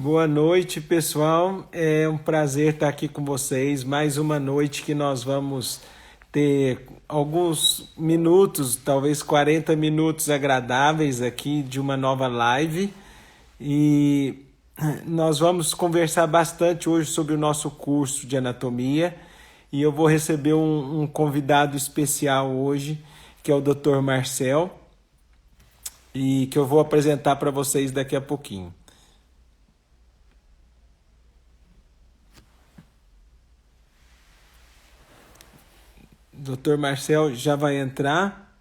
Boa noite, pessoal. É um prazer estar aqui com vocês. Mais uma noite que nós vamos ter alguns minutos, talvez 40 minutos agradáveis aqui de uma nova live. E nós vamos conversar bastante hoje sobre o nosso curso de anatomia. E eu vou receber um convidado especial hoje, que é o Dr. Marcel, e que eu vou apresentar para vocês daqui a pouquinho. Dr. Marcel já vai entrar.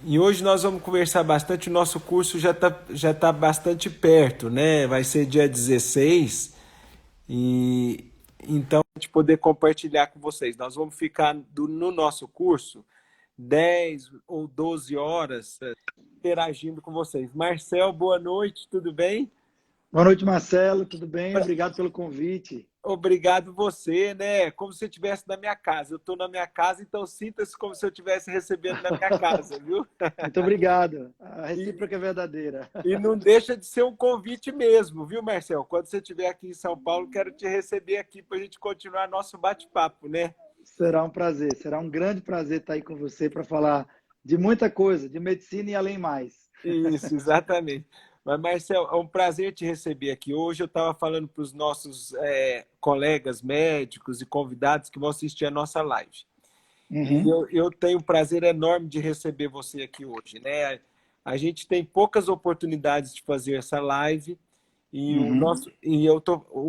E hoje nós vamos conversar bastante. O nosso curso já tá bastante perto, né? Vai ser dia 16. E então, a gente poder compartilhar com vocês. Nós vamos ficar no nosso curso 10 ou 12 horas interagindo com vocês. Marcel, boa noite, tudo bem? Boa noite, Marcelo. Tudo bem? Obrigado pelo convite. Obrigado você, né? Como se eu estivesse na minha casa. Eu estou na minha casa, então sinta-se como se eu estivesse recebendo na minha casa, viu? Muito obrigado. A E, recíproca é verdadeira. e não deixa de ser um convite mesmo, viu, Marcel? Quando você estiver aqui em São Paulo, quero te receber aqui para a gente continuar nosso bate-papo, né? Será um prazer, será um grande prazer estar aí com você para falar de muita coisa, de medicina e além mais. Isso, exatamente. Mas, Marcel, é um prazer te receber aqui. Hoje eu estava falando para os nossos colegas médicos e convidados que vão assistir a nossa live. E Uhum, eu tenho um prazer enorme de receber você aqui hoje, né? A gente tem poucas oportunidades de fazer essa live e uhum,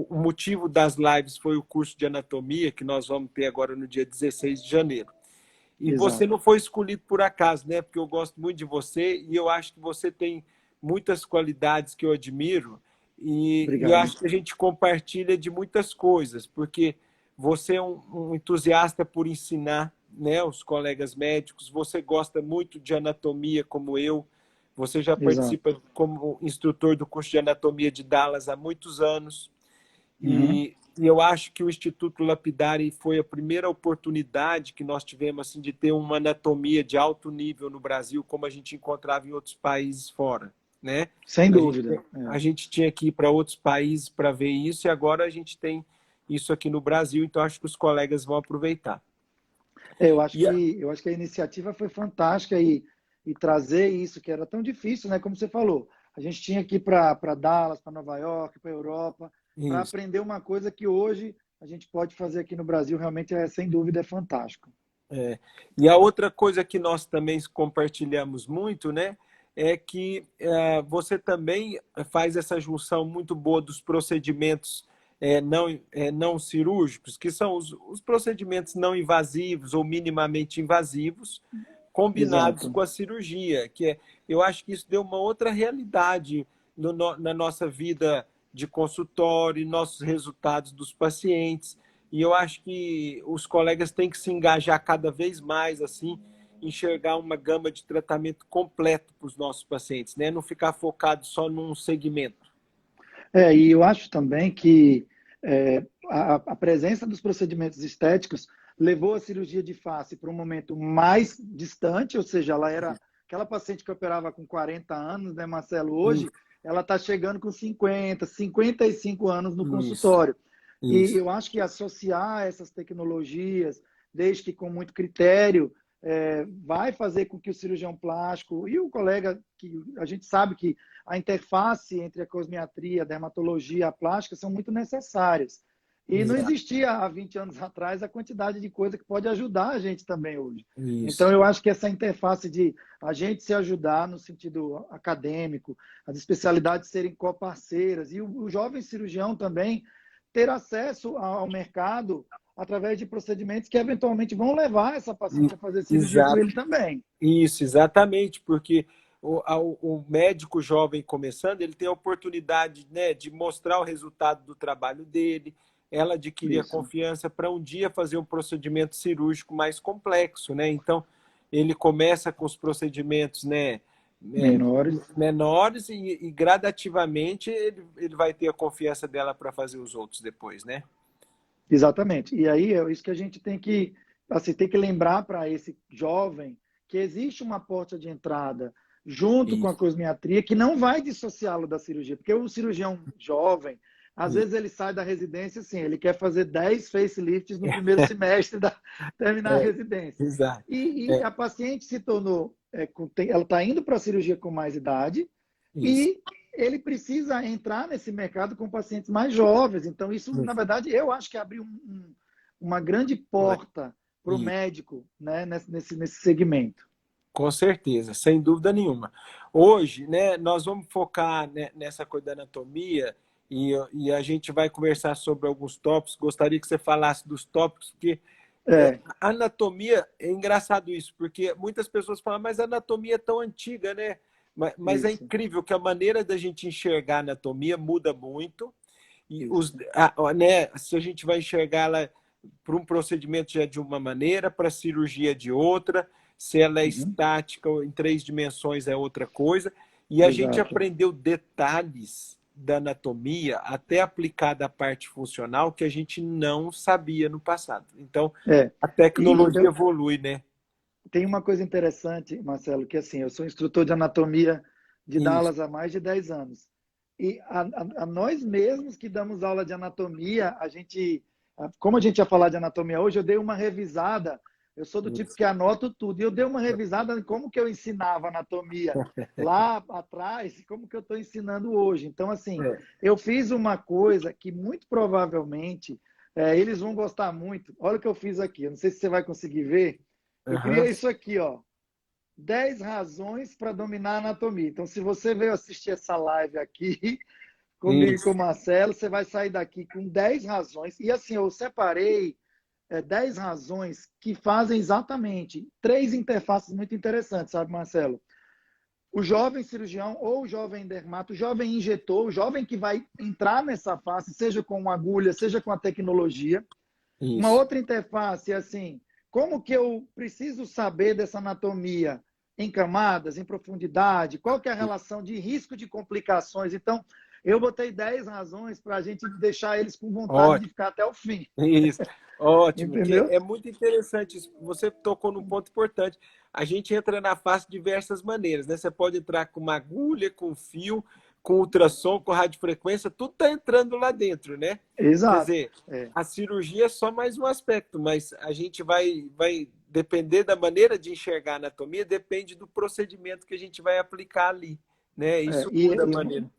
o motivo das lives foi o curso de anatomia que nós vamos ter agora no dia 16 de janeiro. E você exato. não foi escolhido por acaso, né? Porque eu gosto muito de você e eu acho que você tem muitas qualidades que eu admiro e eu Obrigado. acho que a gente compartilha de muitas coisas, porque você é um entusiasta por ensinar, né, os colegas médicos, você gosta muito de anatomia como eu, você já Exato. participa como instrutor do curso de anatomia de Dallas há muitos anos. Uhum, E eu acho que o Instituto Lapidari foi a primeira oportunidade que nós tivemos assim, de ter uma anatomia de alto nível no Brasil, como a gente encontrava em outros países fora. Né? sem A gente, dúvida. a gente tinha que ir para outros países para ver isso, e agora a gente tem isso aqui no Brasil, então acho que os colegas vão aproveitar. Eu acho E, que a iniciativa foi fantástica e trazer isso que era tão difícil, né? Como você falou, a gente tinha que ir para Dallas, para Nova York, para Europa, para isso. aprender uma coisa que hoje a gente pode fazer aqui no Brasil, realmente sem dúvida é fantástico. É. E a outra coisa que nós também compartilhamos muito, né, é que você também faz essa junção muito boa dos procedimentos não cirúrgicos, que são os procedimentos não invasivos ou minimamente invasivos, combinados Exato, com a cirurgia, eu acho que isso deu uma outra realidade na nossa vida de consultório, nossos resultados dos pacientes. E eu acho que os colegas têm que se engajar cada vez mais, assim, enxergar uma gama de tratamento completo para os nossos pacientes, né? Não ficar focado só num segmento. e eu acho também que a presença dos procedimentos estéticos levou a cirurgia de face para um momento mais distante, ou seja, ela era aquela paciente que operava com 40 anos, né, Marcelo? Hoje, ela está chegando com 50, 55 anos no Isso, consultório. E isso, eu acho que associar essas tecnologias, desde que com muito critério, vai fazer com que o cirurgião plástico e o colega, que a gente sabe que a interface entre a cosmiatria, a dermatologia e a plástica são muito necessárias. E não exato, existia há 20 anos atrás a quantidade de coisa que pode ajudar a gente também hoje. Então, isso. eu acho que essa interface de a gente se ajudar no sentido acadêmico, as especialidades serem coparceiras e o jovem cirurgião também ter acesso ao mercado através de procedimentos que eventualmente vão levar essa paciente a fazer cirurgia com Exato. ele também. Isso, exatamente, porque o médico jovem começando, ele tem a oportunidade, né, de mostrar o resultado do trabalho dele, ela adquirir a Isso. confiança para um dia fazer um procedimento cirúrgico mais complexo, né? Então, ele começa com os procedimentos, né, é, Menores. menores e gradativamente ele vai ter a confiança dela para fazer os outros depois, né? Exatamente. E aí é isso que a gente tem que, assim, tem que lembrar para esse jovem que existe uma porta de entrada. junto com a Isso. cosmiatria, que não vai dissociá-lo da cirurgia, porque o cirurgião jovem, às Isso. vezes ele sai da residência assim, ele quer fazer 10 facelifts no primeiro semestre da terminar a É, residência. exato. E É, a paciente se tornou, ela está indo para a cirurgia com mais idade isso. e ele precisa entrar nesse mercado com pacientes mais jovens. Então, isso, na Isso. verdade, eu acho que abriu uma grande porta para o Isso. médico, né, nesse segmento. Com certeza, sem dúvida nenhuma. Hoje, né, nós vamos focar, né, nessa coisa da anatomia e a gente vai conversar sobre alguns tópicos. Gostaria que você falasse dos tópicos, porque É, a anatomia, é engraçado isso, porque muitas pessoas falam, mas a anatomia é tão antiga, né? Mas é isso. incrível que a maneira da gente enxergar a anatomia muda muito. E Isso. né, se a gente vai enxergá-la para um procedimento já de uma maneira, para cirurgia de outra, se ela é Uhum. estática ou em 3 dimensões é outra coisa. E a gente Exato. aprendeu detalhes da anatomia até aplicada à parte funcional que a gente não sabia no passado. Então, É. a E tecnologia evolui, né? tem uma coisa interessante, Marcelo, que assim, eu sou instrutor de anatomia de Isso. Dallas há mais de 10 anos. E a nós mesmos que damos aula de anatomia, como a gente ia falar de anatomia hoje, eu dei uma revisada. Eu sou do tipo Isso. que anoto tudo. E eu dei uma revisada em como que eu ensinava anatomia lá atrás e como que eu estou ensinando hoje. Então, assim, É. eu fiz uma coisa que muito provavelmente eles vão gostar muito. Olha o que eu fiz aqui. Eu não sei se você vai conseguir ver. Eu Uhum. criei isso aqui, ó. 10 razões para dominar a anatomia. Então, se você veio assistir essa live aqui comigo e com Isso. o Marcelo, você vai sair daqui com 10 razões. E assim, eu separei 10 razões que fazem exatamente 3 interfaces muito interessantes, sabe, Marcelo? O jovem cirurgião ou o jovem dermato, o jovem injetor, o jovem que vai entrar nessa face, seja com uma agulha, seja com a tecnologia. Uma Isso. outra interface é assim, como que eu preciso saber dessa anatomia em camadas, em profundidade? Qual que é a relação de risco de complicações? Então, eu botei 10 razões para a gente deixar eles com vontade de Ótimo. ficar até o fim, Isso, ótimo, que entendeu? é muito interessante isso. Você tocou num ponto importante. A gente entra na face de diversas maneiras, né? Você pode entrar com uma agulha, com fio, com ultrassom, com radiofrequência, tudo está entrando lá dentro, né? Quer Exato. dizer, É, a cirurgia é só mais um aspecto, mas a gente vai depender da maneira de enxergar a anatomia, depende do procedimento que a gente vai aplicar ali, né? é, Isso e, muda a e maneira.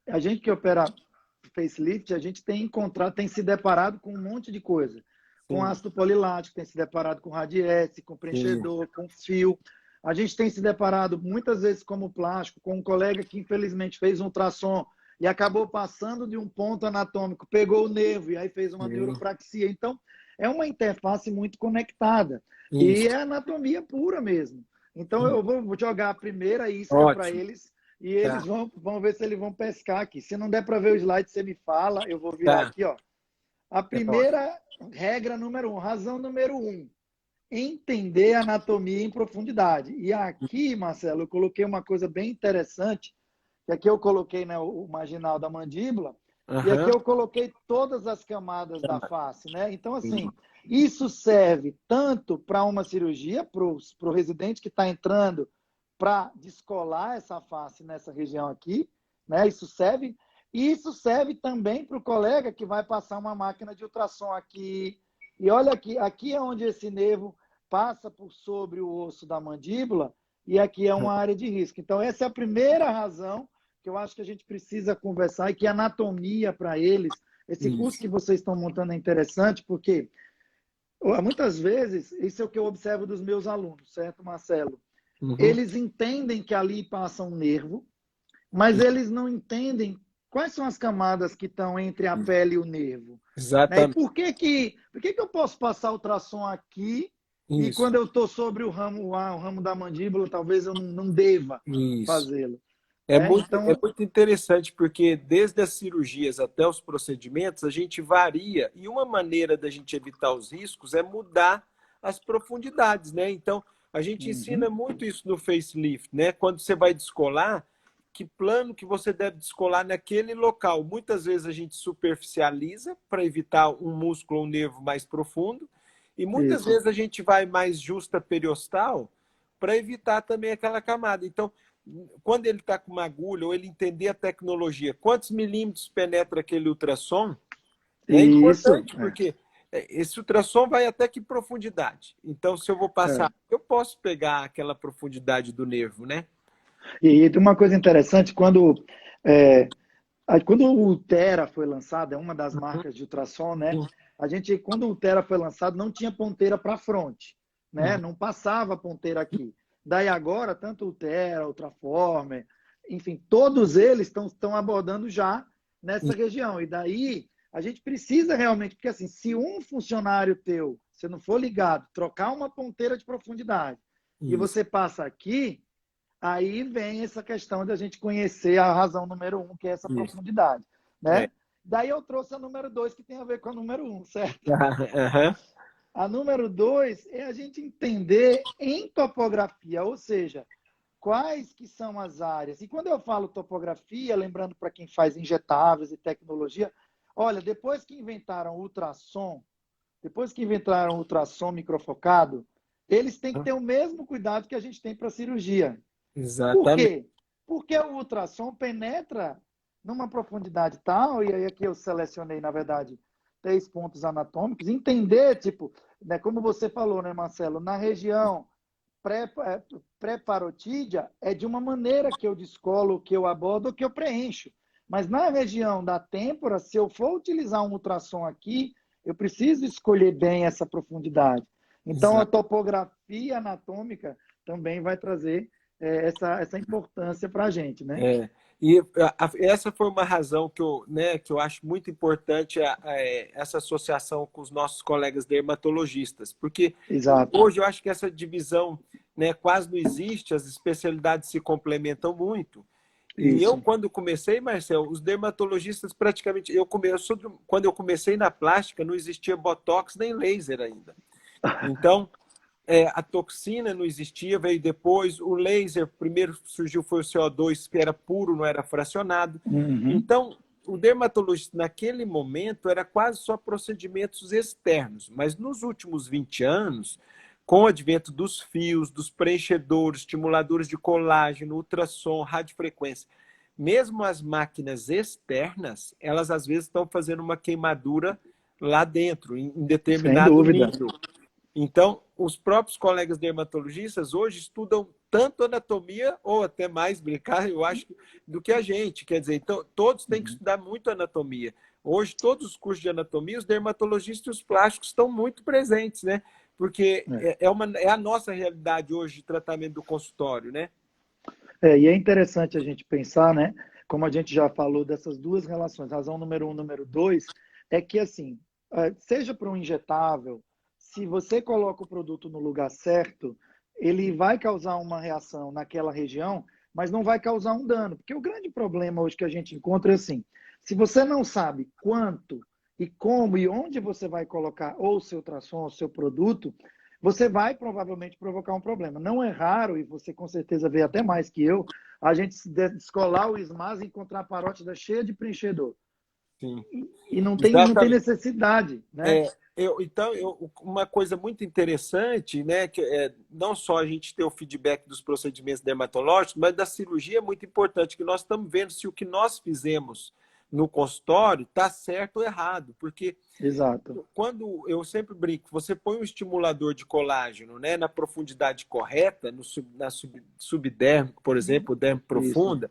a gente que opera facelift, a gente tem encontrado, tem se deparado com um monte de coisa. Com Sim, ácido polilático, tem se deparado com radiesse, com sim, preenchedor, com fio. A gente tem se deparado muitas vezes como plástico, com um colega que infelizmente fez um ultrassom e acabou passando de um ponto anatômico, pegou o nervo e aí fez uma sim. neuropraxia. Então, é uma interface muito conectada. E Isso. é anatomia pura mesmo. Então, eu vou jogar a primeira isca para Ótimo. eles e eles Tá, vão ver se eles vão pescar aqui. Se não der para ver o slide, você me fala, eu vou virar tá. aqui, ó. A É ótimo. primeira regra número 1, razão número 1, entender a anatomia em profundidade. E aqui, Marcelo, eu coloquei uma coisa bem interessante, que aqui eu coloquei, né, o marginal da mandíbula, e aqui Aham. eu coloquei todas as camadas da face, né? Então, assim, isso serve tanto para uma cirurgia, para o residente que está entrando para descolar essa face nessa região aqui, né? Isso serve também para o colega que vai passar uma máquina de ultrassom aqui. E olha aqui, aqui é onde esse nervo passa por sobre o osso da mandíbula e aqui é uma área de risco. Então, essa é a primeira razão que eu acho que a gente precisa conversar e que anatomia para eles, esse curso Isso. que vocês estão montando é interessante porque muitas vezes, isso é o que eu observo dos meus alunos, certo, Marcelo? Uhum. Eles entendem que ali passa um nervo, mas eles não entendem quais são as camadas que estão entre a pele e o nervo. Né? E Exatamente. por que eu posso passar ultrassom aqui e Isso. quando eu estou sobre o ramo da mandíbula, talvez eu não deva Isso. fazê-lo? É Né? muito, é Então, muito interessante porque desde as cirurgias até os procedimentos a gente varia e uma maneira da gente evitar os riscos é mudar as profundidades, né? Então a gente ensina uhum, muito isso no facelift, né? Quando você vai descolar, que plano que você deve descolar naquele local. Muitas vezes a gente superficializa para evitar um músculo ou um nervo mais profundo e muitas isso. vezes a gente vai mais justa periostal para evitar também aquela camada. Então quando ele está com uma agulha, ou ele entender a tecnologia, quantos milímetros penetra aquele ultrassom, é Isso, importante, porque esse ultrassom vai até que profundidade. Então, se eu vou passar, é. eu posso pegar aquela profundidade do nervo, né? E tem uma coisa interessante, é, quando o Ultera foi lançado, é uma das marcas de ultrassom, né? Quando o Ultera foi lançado, não tinha ponteira para frente, né? Uhum. Não passava ponteira aqui. Daí agora, tanto o Ultera, Ultraformer, enfim, todos eles estão abordando já nessa região. E daí a gente precisa realmente, porque assim, se um funcionário teu, se não for ligado, trocar uma ponteira de profundidade e Isso. você passa aqui, aí vem essa questão de a gente conhecer a razão número um, que é essa Isso. profundidade, É. né? Daí eu trouxe a número dois, que tem a ver com a número um, certo? Aham. A número dois é a gente entender em topografia, ou seja, quais que são as áreas. E quando eu falo topografia, lembrando para quem faz injetáveis e tecnologia, olha, depois que inventaram o ultrassom microfocado, eles têm que ter o mesmo cuidado que a gente tem para cirurgia. Por Exatamente. quê? Porque o ultrassom penetra numa profundidade tal, e aí aqui eu selecionei, na verdade, 3 pontos anatômicos, entender, tipo, né, como você falou, né, Marcelo, na região pré-parotídea é de uma maneira que eu descolo, que eu abordo, que eu preencho. Mas na região da têmpora, se eu for utilizar um ultrassom aqui, eu preciso escolher bem essa profundidade. Então, a Exato. topografia anatômica também vai trazer essa importância para a gente, né? É. E essa foi uma razão que eu acho muito importante essa associação com os nossos colegas dermatologistas, porque Exato. hoje eu acho que essa divisão, né, quase não existe, as especialidades se complementam muito. E eu, Isso. quando comecei, Marcel, os dermatologistas praticamente. Quando eu comecei na plástica, não existia botox nem laser ainda. Então, a toxina não existia, veio depois. O laser, primeiro surgiu foi o CO2, que era puro, não era fracionado. Uhum. Então, o dermatologista, naquele momento, era quase só procedimentos externos. Mas nos últimos 20 anos, com o advento dos fios, dos preenchedores, estimuladores de colágeno, ultrassom, radiofrequência, mesmo as máquinas externas, elas às vezes estão fazendo uma queimadura lá dentro, em Sem determinado dúvida. nível. Então, os próprios colegas dermatologistas hoje estudam tanto anatomia, ou até mais brincar, eu acho, do que a gente. Quer dizer, então, todos têm que Uhum. estudar muito anatomia. Hoje, todos os cursos de anatomia, os dermatologistas e os plásticos estão muito presentes, né? Porque É. é a nossa realidade hoje de tratamento do consultório, né? E é interessante a gente pensar, né? Como a gente já falou dessas duas relações, razão número um, número dois, é que assim, seja para um injetável, se você coloca o produto no lugar certo, ele vai causar uma reação naquela região, mas não vai causar um dano. Porque o grande problema hoje que a gente encontra é assim, se você não sabe quanto e como e onde você vai colocar ou o seu ultrassom, ou o seu produto, você vai provavelmente provocar um problema. Não é raro, e você com certeza vê até mais que eu, a gente descolar o SMAS e encontrar a parótida cheia de preenchedor. Sim. E não tem Exatamente. necessidade, né? É, uma coisa muito interessante, né, que não só a gente ter o feedback dos procedimentos dermatológicos, mas da cirurgia é muito importante, que nós estamos vendo se o que nós fizemos no consultório está certo ou errado, porque Exato. quando eu sempre brinco, você põe um estimulador de colágeno, né, na profundidade correta, na subdérmico, por exemplo, dermo Isso. profunda,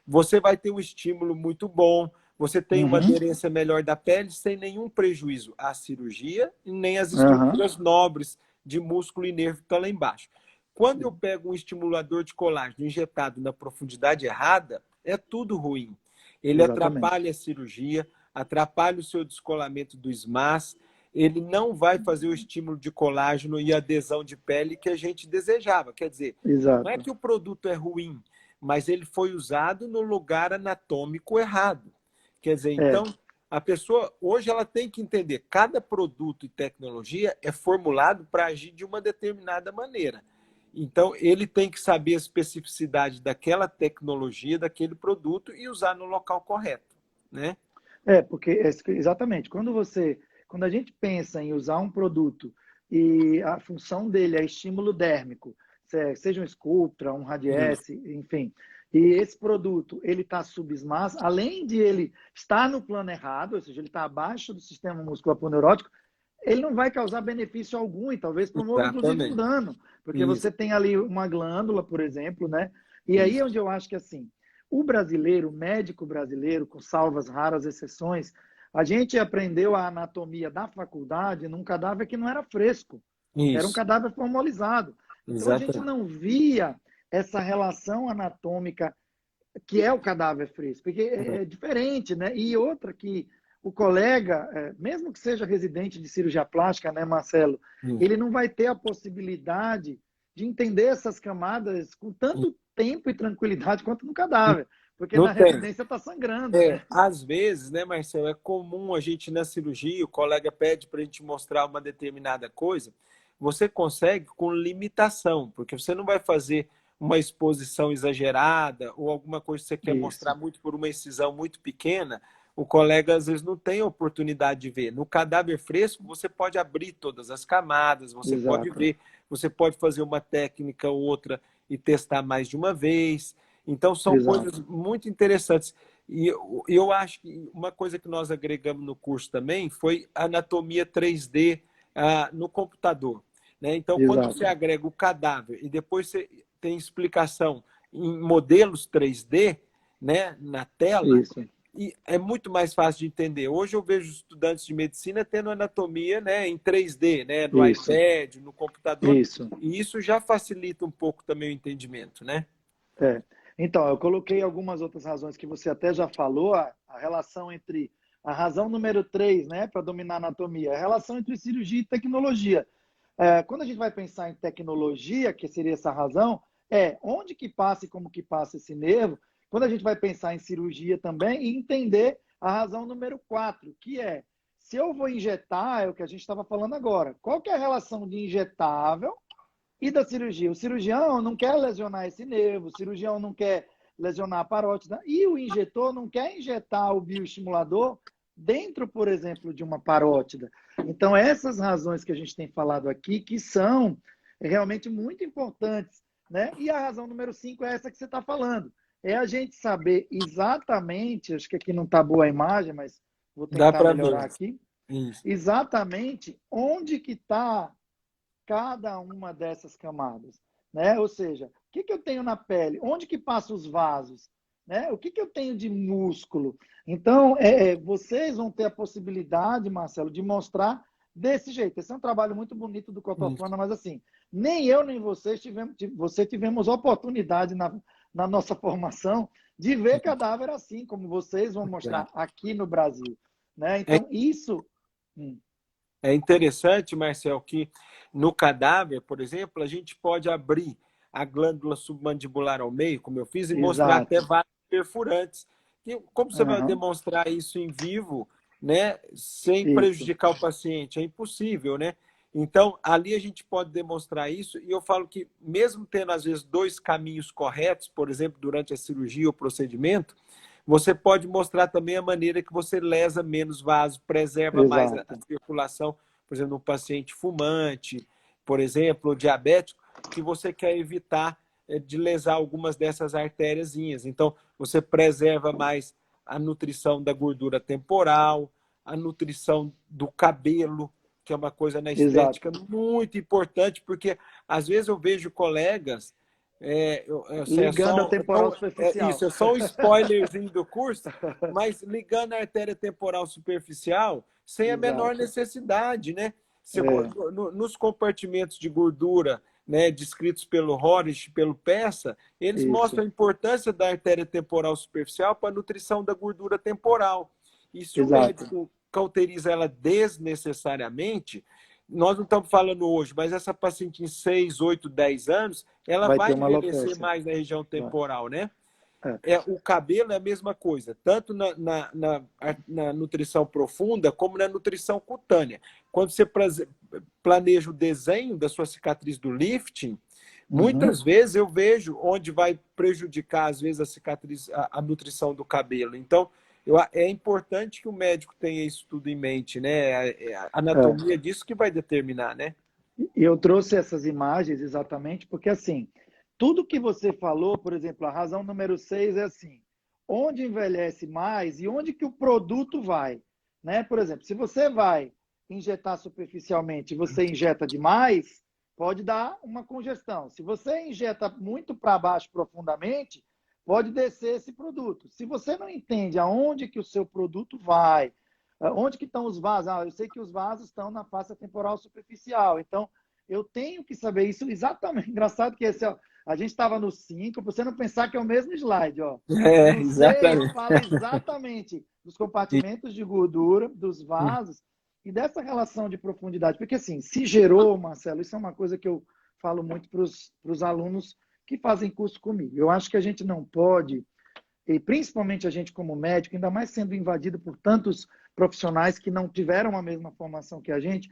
você vai ter um estímulo muito bom, você tem uma Uhum. aderência melhor da pele sem nenhum prejuízo à cirurgia e nem às Uhum. estruturas nobres de músculo e nervo que estão lá embaixo. Quando eu pego um estimulador de colágeno injetado na profundidade errada, é tudo ruim. Ele Exatamente. atrapalha a cirurgia, atrapalha o seu descolamento do SMAS, ele não vai fazer o estímulo de colágeno e adesão de pele que a gente desejava. Quer dizer, não é Exato. que o produto é ruim, mas ele foi usado no lugar anatômico errado. Quer dizer, É, então, a pessoa hoje ela tem que entender, cada produto e tecnologia é formulado para agir de uma determinada maneira. Então, ele tem que saber a especificidade daquela tecnologia, daquele produto e usar no local correto, né? porque exatamente, quando a gente pensa em usar um produto e a função dele é estímulo dérmico, seja um Sculptra, um Isso. Radiesse, enfim. E esse produto, ele está subesmás, além de ele estar no plano errado, ou seja, ele está abaixo do sistema musculoponeurótico, ele não vai causar benefício algum e talvez promova, inclusive, um Exatamente. dano, porque Isso, você tem ali uma glândula, por exemplo, né? E aí é isso. onde eu acho que, assim, o brasileiro, o médico brasileiro, com salvas raras exceções, a gente aprendeu a anatomia da faculdade num cadáver que não era fresco, era um Isso, cadáver formalizado. Então a gente exatamente. não via essa relação anatômica que é o cadáver fresco, porque é diferente, né? E outra que o colega, mesmo que seja residente de cirurgia plástica, né, Marcelo, Isso, ele não vai ter a possibilidade de entender essas camadas com tanto tempo e tranquilidade quanto no isso. cadáver, porque Não na tem. residência está sangrando, né? Às vezes, né, Marcelo, é comum a gente na cirurgia, o colega pede para a gente mostrar uma determinada coisa, você consegue com limitação, porque você não vai fazer uma exposição exagerada ou alguma coisa que você quer Isso, mostrar muito por uma incisão muito pequena, o colega às vezes não tem a oportunidade de ver. No cadáver fresco, você pode abrir todas as camadas, você pode exato, ver, você pode fazer uma técnica ou outra e testar mais de uma vez. Então, são coisas exato. muito interessantes. E eu acho que uma coisa que nós agregamos no curso também foi anatomia 3D no computador. Né? Então, quando você Exato. agrega o cadáver e depois você tem explicação em modelos 3D, né, na tela, Isso. e é muito mais fácil de entender. Hoje eu vejo estudantes de medicina tendo anatomia, né, em 3D, né, no Isso. iPad, no computador, Isso. e isso já facilita um pouco também o entendimento, né? É. Então, eu coloquei algumas outras razões que você até já falou, a relação entre a razão número 3, né, para dominar a anatomia, a relação entre cirurgia e tecnologia. Quando a gente vai pensar em tecnologia, que seria essa razão, onde que passa e como que passa esse nervo. Quando a gente vai pensar em cirurgia também, e entender a razão número 4, que é, se eu vou injetar, é o que a gente estava falando agora, qual que é a relação de injetável e da cirurgia? O cirurgião não quer lesionar esse nervo, o cirurgião não quer lesionar a parótida, e o injetor não quer injetar o bioestimulador dentro, por exemplo, de uma parótida. Então, essas razões que a gente tem falado aqui, que são realmente muito importantes, né? E a razão número 5 é essa que você está falando. É a gente saber exatamente, acho que aqui não está boa a imagem, mas vou Dá tentar para ver. melhorar aqui, Isso. exatamente onde que está cada uma dessas camadas, né? Ou seja, o que, que eu tenho na pele? Onde que passam os vasos? Né? O que, que eu tenho de músculo? Então, vocês vão ter a possibilidade, Marcelo, de mostrar desse jeito. Esse é um trabalho muito bonito do Isso. Cotoflana, mas assim, nem eu nem você tivemos oportunidade na nossa formação de ver cadáver assim, como vocês vão mostrar aqui no Brasil. Né? É, Então, isso. Hum, é interessante, Marcel, que no cadáver, por exemplo, a gente pode abrir a glândula submandibular ao meio, como eu fiz, e mostrar até exato. vários perfurantes. E como você vai Uhum. demonstrar isso em vivo, né, sem Isso, prejudicar o paciente? É impossível, né? Então, ali a gente pode demonstrar isso, e eu falo que, mesmo tendo, às vezes, dois caminhos corretos, por exemplo, durante a cirurgia ou procedimento, você pode mostrar também a maneira que você lesa menos vaso, preserva mais a exato, circulação, por exemplo, no paciente fumante, por exemplo, diabético, que você quer evitar de lesar algumas dessas artériazinhas. Então, você preserva mais a nutrição da gordura temporal, a nutrição do cabelo, que é uma coisa na estética exato. muito importante, porque às vezes eu vejo colegas é Ligando a só, temporal então, isso, superficial. é só um spoilerzinho do curso, mas ligando a artéria temporal superficial sem a menor Exato. necessidade, né? Se, É, nos compartimentos de gordura, né, descritos pelo Horich, pelo Peça, eles isso, mostram a importância da artéria temporal superficial para a nutrição da gordura temporal. E se o exato. médico cauteriza ela desnecessariamente, nós não estamos falando hoje, mas essa paciente em 6, 8, 10 anos, ela Vai ter vai uma envelhecer alopecia. mais na região Vai. temporal, né? É, O cabelo é a mesma coisa, tanto na nutrição profunda como na nutrição cutânea. Quando você planeja o desenho da sua cicatriz do lifting, uhum, muitas vezes eu vejo onde vai prejudicar, às vezes, a cicatriz, a nutrição do cabelo. Então, é importante que o médico tenha isso tudo em mente, né? A é. anatomia disso que vai determinar, né? E eu trouxe essas imagens exatamente porque, assim, tudo que você falou, por exemplo, a razão número 6 é assim, onde envelhece mais e onde que o produto vai, né? Por exemplo, se você vai injetar superficialmente e você injeta demais, pode dar uma congestão. Se você injeta muito para baixo profundamente, pode descer esse produto. Se você não entende aonde que o seu produto vai, onde que estão os vasos? Eu sei que os vasos estão na face temporal superficial, então eu tenho que saber isso exatamente. Engraçado que esse, ó, a gente estava no 5, para você não pensar que é o mesmo slide, ó. É, No 6 exatamente. fala exatamente dos compartimentos de gordura, dos vasos e dessa relação de profundidade. Porque assim, se gerou, Marcelo, isso é uma coisa que eu falo muito para os alunos que fazem curso comigo. Eu acho que a gente não pode, e principalmente a gente como médico, ainda mais sendo invadido por tantos profissionais que não tiveram a mesma formação que a gente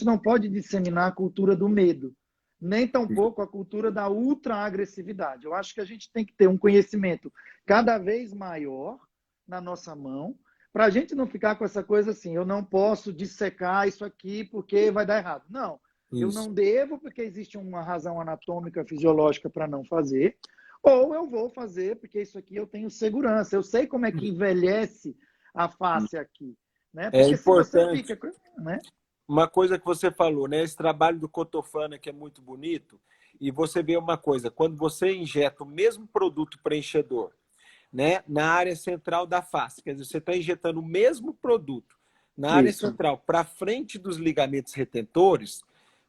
não pode disseminar a cultura do medo, nem tampouco a cultura da ultra-agressividade. Eu acho que a gente tem que ter um conhecimento cada vez maior na nossa mão, para a gente não ficar com essa coisa assim, eu não posso dissecar isso aqui porque vai dar errado. Não, eu Isso. não devo porque existe uma razão anatômica, fisiológica para não fazer, ou eu vou fazer porque isso aqui eu tenho segurança, eu sei como é que envelhece a face aqui, né? É Porque se você importante. fica, né? Uma coisa que você falou, né? Esse trabalho do Cotofana que é muito bonito. E você vê uma coisa, quando você injeta o mesmo produto preenchedor, né, na área central da face, quer dizer, você está injetando o mesmo produto na área Isso, central para frente dos ligamentos retentores,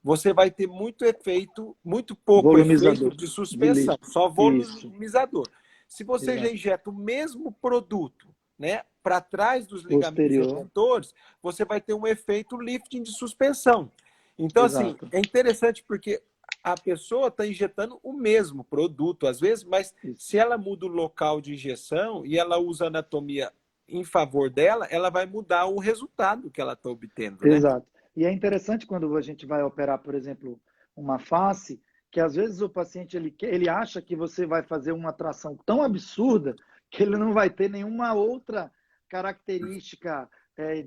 você vai ter muito efeito, muito pouco efeito volumizador de de suspensão, lift. só Isso, volumizador. Se você já exato. injeta o mesmo produto, né, para trás dos ligamentos Posterior, retentores, você vai ter um efeito lifting de suspensão. Então, assim, exato. é interessante porque a pessoa está injetando o mesmo produto, às vezes, mas Isso, se ela muda o local de injeção e ela usa a anatomia em favor dela, ela vai mudar o resultado que ela está obtendo, né? exato. E é interessante quando a gente vai operar, por exemplo, uma face, que às vezes o paciente ele acha que você vai fazer uma tração tão absurda que ele não vai ter nenhuma outra característica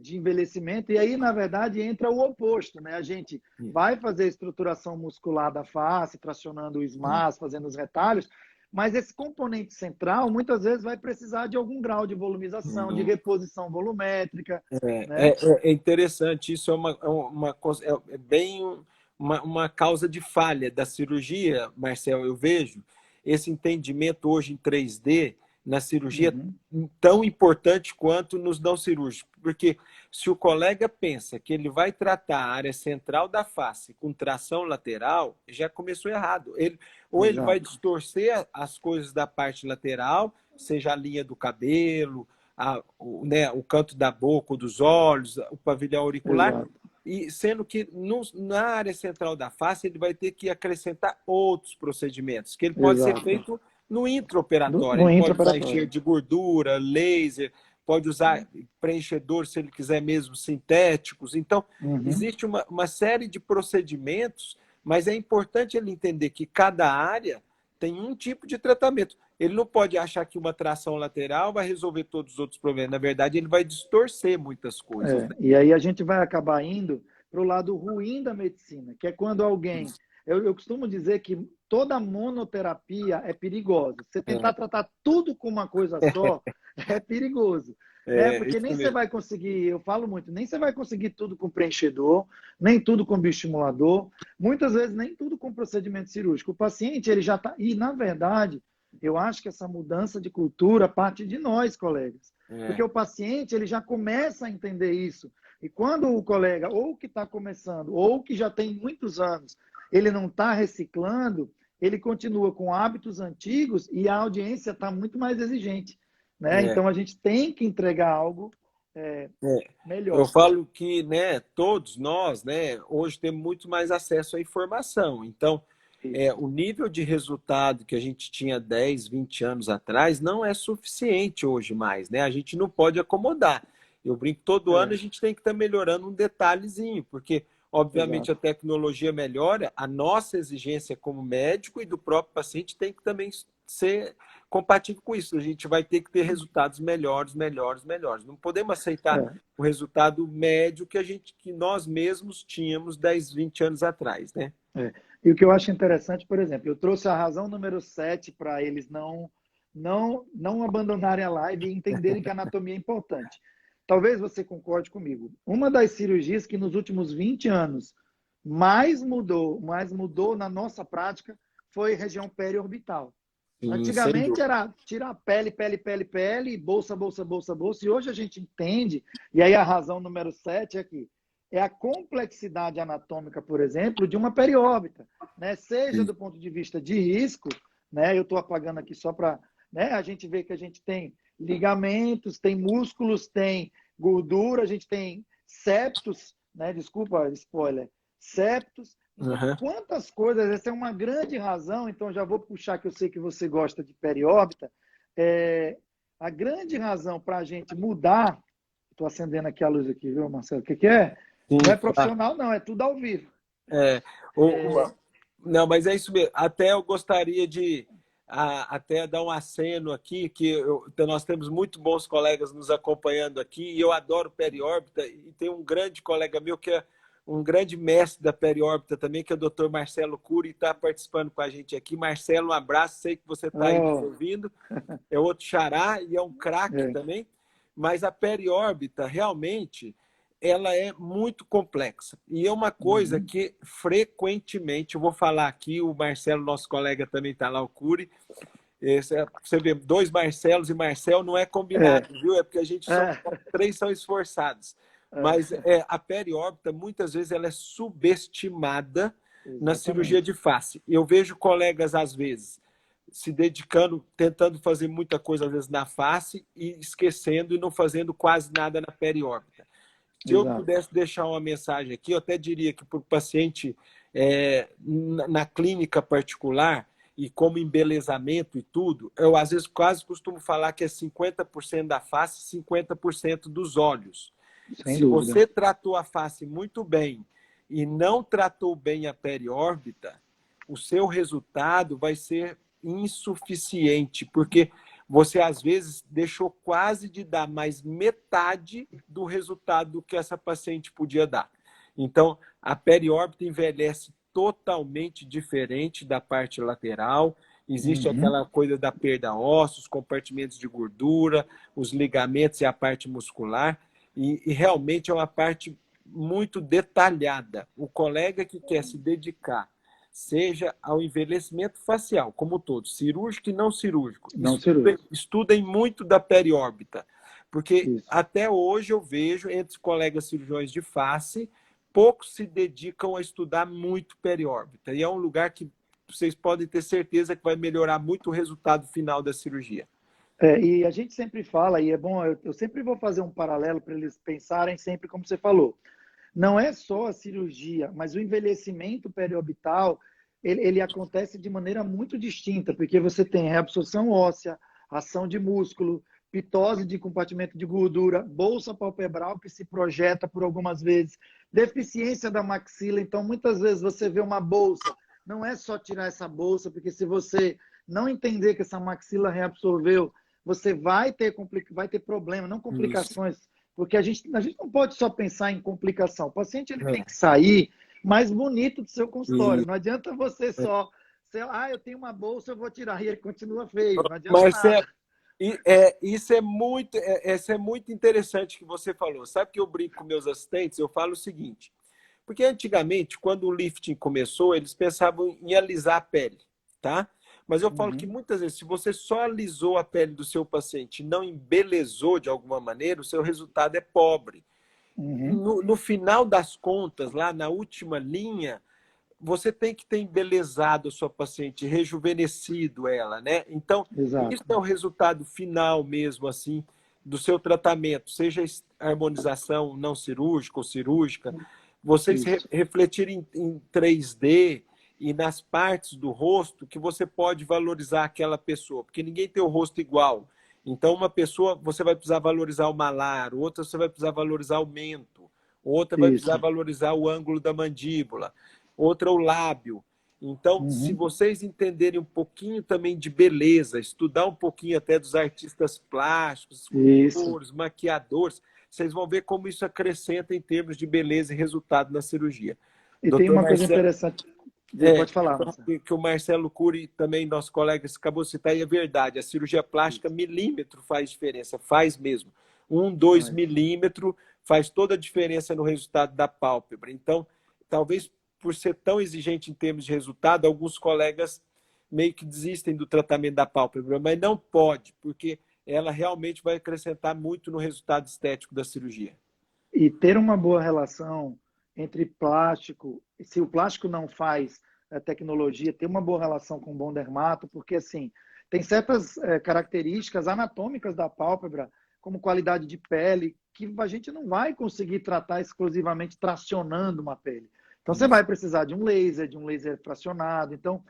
de envelhecimento. E aí, na verdade, entra o oposto, né? A gente vai fazer a estruturação muscular da face, tracionando o SMAS, fazendo os retalhos, mas esse componente central muitas vezes vai precisar de algum grau de volumização, de reposição volumétrica, É, né? é interessante, isso é bem uma causa de falha da cirurgia, Marcel. Eu vejo esse entendimento hoje em 3D na cirurgia Uhum, tão importante quanto nos não cirúrgicos, porque se o colega pensa que ele vai tratar a área central da face com tração lateral, já começou errado. Ou ele vai exato, distorcer as coisas da parte lateral, seja a linha do cabelo, né, o canto da boca, ou dos olhos, o pavilhão auricular, exato, e sendo que na área central da face ele vai ter que acrescentar outros procedimentos, que ele pode ser exato. feito no intraoperatório. No Ele pode usar intraoperatório. encher de gordura, laser, pode usar preenchedor, se ele quiser mesmo, sintéticos. Então, Uhum, existe uma série de procedimentos, mas é importante ele entender que cada área tem um tipo de tratamento. Ele não pode achar que uma tração lateral vai resolver todos os outros problemas. Na verdade, ele vai distorcer muitas coisas, né? e aí a gente vai acabar indo para o lado ruim da medicina, que é quando alguém. Eu costumo dizer que toda monoterapia é perigosa. Você tentar tratar tudo com uma coisa só é perigoso. Né? Porque Isso nem você mesmo. vai conseguir, eu falo muito, nem você vai conseguir tudo com preenchedor, nem tudo com bioestimulador, muitas vezes nem tudo com procedimento cirúrgico. O paciente, ele já está. E, na verdade, eu acho que essa mudança de cultura parte de nós, colegas. Porque É, o paciente ele já começa a entender isso. E quando o colega, ou que está começando, ou que já tem muitos anos, ele não está reciclando, ele continua com hábitos antigos e a audiência está muito mais exigente. Né? é, Então a gente tem que entregar algo é. Eu melhor. falo que, né, todos nós, né, hoje temos muito mais acesso à informação. Então, Isso. o nível de resultado que a gente tinha 10, 20 anos atrás não é suficiente hoje mais, né? A gente não pode acomodar. Eu brinco, todo ano a É, gente tem que estar melhorando um detalhezinho, porque obviamente a Exato. tecnologia melhora, a nossa exigência como médico e do próprio paciente tem que também ser compatível com isso. A gente vai ter que ter resultados melhores, melhores, melhores. Não podemos aceitar É, o resultado médio que nós mesmos tínhamos 10, 20 anos atrás, né? é. E o que eu acho interessante, por exemplo, eu trouxe a razão número 7 para eles não abandonarem a live e entenderem que a anatomia é importante. Talvez você concorde comigo. Uma das cirurgias que nos últimos 20 anos mais mudou na nossa prática foi região periorbital. Sim, sem Antigamente dúvida. era tirar pele, pele, pele, pele, bolsa, bolsa, bolsa, bolsa, e hoje a gente entende, e aí a razão número 7 é que é a complexidade anatômica, por exemplo, de uma periórbita, né? Seja do ponto de vista de risco, né? Eu estou apagando aqui só para, né? A gente vê que a gente tem ligamentos, tem músculos, tem gordura, a gente tem septos, né? Desculpa, spoiler, septos. Então, Uhum. quantas coisas, essa é uma grande razão, então já vou puxar que eu sei que você gosta de periórbita, a grande razão para a gente mudar, estou acendendo aqui a luz aqui, viu, Marcelo? O que, que é? Não Sim, é claro. profissional, não, é tudo ao vivo. É, não, mas é isso mesmo. Até eu gostaria de até dar um aceno aqui, então nós temos muito bons colegas nos acompanhando aqui, e eu adoro periórbita, e tem um grande colega meu que é um grande mestre da periórbita também, que é o Dr. Marcelo Cury, e está participando com a gente aqui. Marcelo, um abraço, sei que você está aí nos Oh, ouvindo, é outro xará e é um craque é. também, mas a periórbita realmente ela é muito complexa. E é uma coisa Uhum. que frequentemente, eu vou falar aqui, o Marcelo, nosso colega também está lá, o Cury, você vê, dois Marcelos e Marcel não é É, combinado, viu? É porque a gente são, é, três são esforçados. Mas é, a periórbita, muitas vezes, ela é subestimada na cirurgia de exatamente. face. Eu vejo colegas, às vezes, se dedicando, tentando fazer muita coisa, às vezes, na face e esquecendo e não fazendo quase nada na periórbita. Se eu Exato. pudesse deixar uma mensagem aqui, eu até diria que para o paciente na clínica particular e como embelezamento e tudo, eu às vezes quase costumo falar que é 50% da face, 50% dos olhos. Sem Se dúvida. você tratou a face muito bem e não tratou bem a periórbita, o seu resultado vai ser insuficiente, porque você às vezes deixou quase de dar mais metade do resultado que essa paciente podia dar. Então, a periórbita envelhece totalmente diferente da parte lateral. Existe Uhum. aquela coisa da perda óssea, os compartimentos de gordura, os ligamentos e a parte muscular, e realmente é uma parte muito detalhada. O colega que quer se dedicar seja ao envelhecimento facial, como todo, cirúrgico e não cirúrgico. Não cirúrgico. Estudem muito da periórbita, porque Isso. até hoje eu vejo entre os colegas cirurgiões de face, poucos se dedicam a estudar muito periórbita. E é um lugar que vocês podem ter certeza que vai melhorar muito o resultado final da cirurgia. E a gente sempre fala, e é bom, eu sempre vou fazer um paralelo para eles pensarem sempre como você falou. Não é só a cirurgia, mas o envelhecimento periorbital, ele acontece de maneira muito distinta, porque você tem reabsorção óssea, ação de músculo, pitose de compartimento de gordura, bolsa palpebral que se projeta por algumas vezes, deficiência da maxila. Então, muitas vezes você vê uma bolsa, não é só tirar essa bolsa, porque se você não entender que essa maxila reabsorveu, você vai ter problema, não Isso. complicações, porque a gente não pode só pensar em complicação. O paciente ele tem É. que sair mais bonito do seu consultório. Isso. Não adianta você só, eu tenho uma bolsa, eu vou tirar, e ele continua feio. Não adianta Marcelo, nada. isso é muito interessante que você falou. Sabe que eu brinco com meus assistentes? Eu falo o seguinte, porque antigamente, quando o lifting começou, eles pensavam em alisar a pele, tá? Mas eu falo que Uhum, muitas vezes, se você só alisou a pele do seu paciente e não embelezou de alguma maneira, o seu resultado é pobre. uhum, No final das contas, lá na última linha, você tem que ter embelezado a sua paciente, rejuvenescido ela, né? Então, isso exato. é o resultado final mesmo, assim, do seu tratamento, seja harmonização não cirúrgica ou cirúrgica, vocês Isso. refletirem em 3D e nas partes do rosto que você pode valorizar aquela pessoa, porque ninguém tem o rosto igual. Então, uma pessoa, você vai precisar valorizar o malar, outra você vai precisar valorizar o mento, outra vai precisar Isso. valorizar o ângulo da mandíbula, outra o lábio. Então, se Uhum. vocês entenderem um pouquinho também de beleza, estudar um pouquinho até dos artistas plásticos, Isso. escultores, maquiadores, vocês vão ver como isso acrescenta em termos de beleza e resultado na cirurgia. E tem Doutor uma coisa Marcelo, interessante. Pode falar, Marcelo. que o Marcelo Cury, também nosso colega, acabou de citar, e é verdade, a cirurgia plástica, Isso. milímetro faz diferença, faz mesmo. 2 Faz. milímetros faz toda a diferença no resultado da pálpebra. Então, talvez por ser tão exigente em termos de resultado, alguns colegas meio que desistem do tratamento da pálpebra, mas não pode, porque ela realmente vai acrescentar muito no resultado estético da cirurgia. E ter uma boa relação entre plástico, se o plástico não faz a tecnologia, ter uma boa relação com o bom dermato, porque assim, tem certas características anatômicas da pálpebra, como qualidade de pele, que a gente não vai conseguir tratar exclusivamente tracionando uma pele. Então você Isso. vai precisar de um laser fracionado. Então,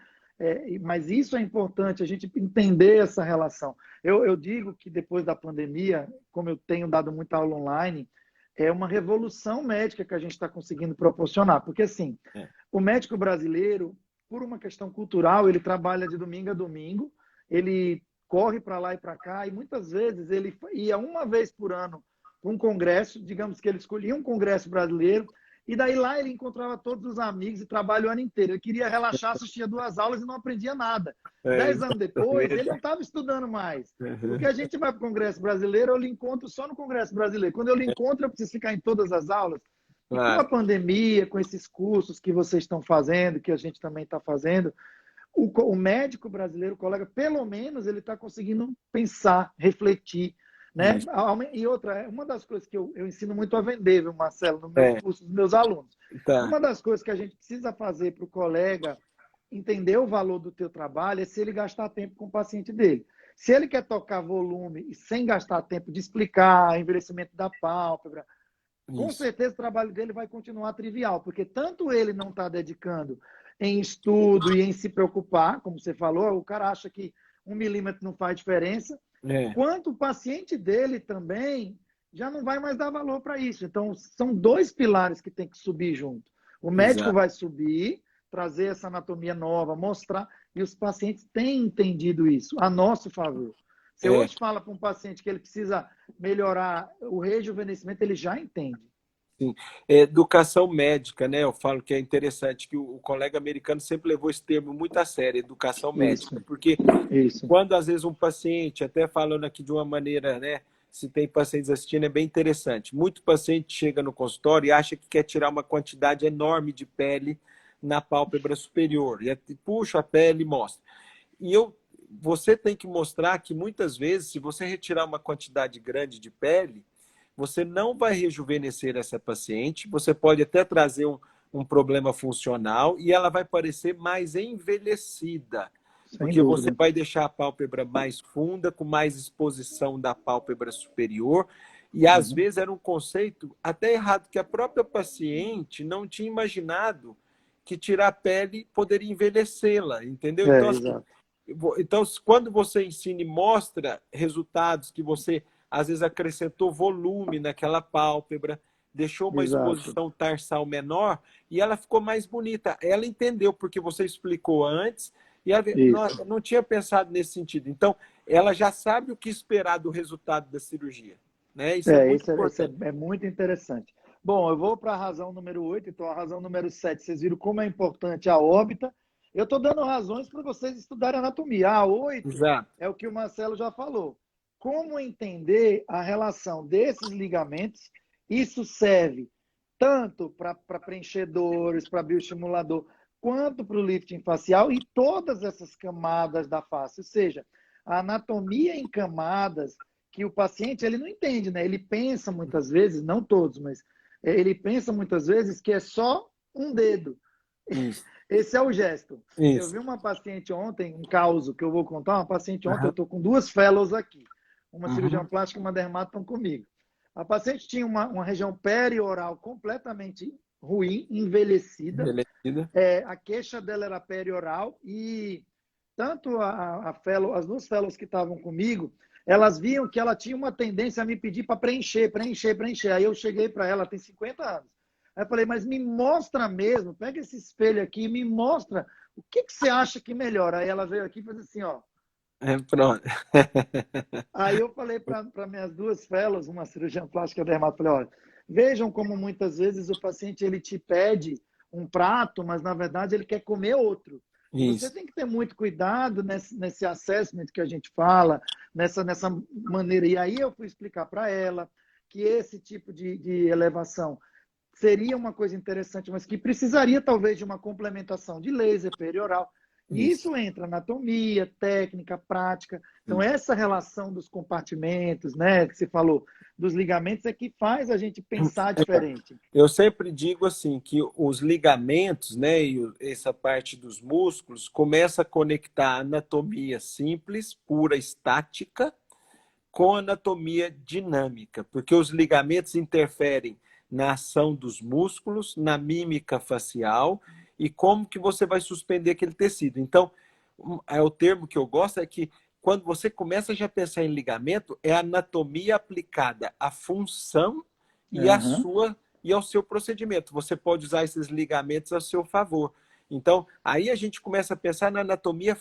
mas isso é importante, a gente entender essa relação. Eu digo que depois da pandemia, como eu tenho dado muita aula online, é uma revolução médica que a gente está conseguindo proporcionar. Porque, assim, É. o médico brasileiro, por uma questão cultural, ele trabalha de domingo a domingo, ele corre para lá e para cá, e muitas vezes ele ia uma vez por ano para um congresso, digamos que ele escolhia um congresso brasileiro, e daí lá ele encontrava todos os amigos e trabalha o ano inteiro. Ele queria relaxar, assistia 2 aulas e não aprendia nada. É, 10 anos depois, ele não exatamente. estava estudando mais. Porque Uhum. a gente vai para o Congresso Brasileiro, eu lhe encontro só no Congresso Brasileiro. Quando eu lhe encontro, eu preciso ficar em todas as aulas. E com a Claro. pandemia, com esses cursos que vocês estão fazendo, que a gente também está fazendo, o médico brasileiro, o colega, pelo menos ele está conseguindo pensar, refletir, né? Isso. E outra, uma das coisas que eu ensino muito a vender, viu, Marcelo, no meu É, curso dos meus alunos. tá. Uma das coisas que a gente precisa fazer para o colega entender o valor do teu trabalho é se ele gastar tempo com o paciente dele. Se ele quer tocar volume e sem gastar tempo de explicar envelhecimento da pálpebra, com Isso. certeza o trabalho dele vai continuar trivial, porque tanto ele não está dedicando em estudo e em se preocupar, como você falou, o cara acha que 1 milímetro não faz diferença, É, quanto o paciente dele também já não vai mais dar valor para isso. Então, são dois pilares que tem que subir junto. O médico exato. vai subir, trazer essa anatomia nova, mostrar, e os pacientes têm entendido isso a nosso favor. Você É, hoje fala para um paciente que ele precisa melhorar o rejuvenescimento, ele já entende. sim. É, educação médica, né? Eu falo que é interessante que o colega americano sempre levou esse termo muito a sério, educação médica, Isso, porque isso. quando às vezes um paciente, até falando aqui de uma maneira, né? Se tem pacientes assistindo, é bem interessante. Muito paciente chega no consultório e acha que quer tirar uma quantidade enorme de pele na pálpebra superior. E puxa a pele e mostra. E você tem que mostrar que muitas vezes, se você retirar uma quantidade grande de pele, você não vai rejuvenescer essa paciente, você pode até trazer um problema funcional e ela vai parecer mais envelhecida, Sem porque você dúvida. vai deixar a pálpebra mais funda, com mais exposição da pálpebra superior. E às Uhum. vezes era um conceito até errado, que a própria paciente não tinha imaginado que tirar a pele poderia envelhecê-la, entendeu? Então, assim, Exato. então, quando você ensina e mostra resultados que você, às vezes, acrescentou volume naquela pálpebra, deixou uma Exato. exposição tarsal menor e ela ficou mais bonita. Ela entendeu porque você explicou antes e ela Isso. não tinha pensado nesse sentido. Então, ela já sabe o que esperar do resultado da cirurgia. Né? Isso é muito Isso importante. é muito interessante. Bom, eu vou para a razão número 8. Então a razão número 7, vocês viram como é importante a órbita. Eu estou dando razões para vocês estudarem anatomia. A 8 Exato. é o que o Marcelo já falou. Como entender a relação desses ligamentos? Isso serve tanto para preenchedores, para bioestimulador, quanto para o lifting facial e todas essas camadas da face. Ou seja, a anatomia em camadas que o paciente ele não entende, né? Ele pensa muitas vezes, não todos, mas ele pensa muitas vezes que é só um dedo. Isso. Esse é o gesto. Eu Isso. vi uma paciente ontem, um caso que eu vou contar, uma paciente ontem, eu Uhum. estou com 2 fellows aqui. Uma cirurgião Uhum. plástica e uma dermato estão comigo. A paciente tinha uma região perioral completamente ruim, envelhecida. Envelhecida. A queixa dela era perioral e tanto as 2 fellows que estavam comigo, elas viam que ela tinha uma tendência a me pedir para preencher, preencher, preencher. Aí eu cheguei para ela, tem 50 anos. Aí eu falei, mas me mostra mesmo, pega esse espelho aqui e me mostra o que, que você acha que melhora. Aí ela veio aqui e fez assim, ó. Pronto. Aí eu falei para minhas duas fellows, uma cirurgiã plástica dermato, falei, olha, vejam como muitas vezes o paciente ele te pede um prato, mas na verdade ele quer comer outro. E você Isso. tem que ter muito cuidado nesse assessment que a gente fala, nessa maneira. E aí eu fui explicar para ela que esse tipo de elevação seria uma coisa interessante, mas que precisaria talvez de uma complementação de laser perioral. E Isso. isso entra anatomia, técnica, prática. Então, Isso. essa relação dos compartimentos, né, que você falou, dos ligamentos, é que faz a gente pensar diferente. Eu sempre digo assim que os ligamentos, né, e essa parte dos músculos começa a conectar a anatomia simples, pura, estática, com a anatomia dinâmica, porque os ligamentos interferem na ação dos músculos, na mímica facial e como que você vai suspender aquele tecido. Então, é o termo que eu gosto é que quando você começa já a pensar em ligamento, é a anatomia aplicada à função e à Uhum. sua e ao seu procedimento. Você pode usar esses ligamentos a seu favor. Então, aí a gente começa a pensar na anatomia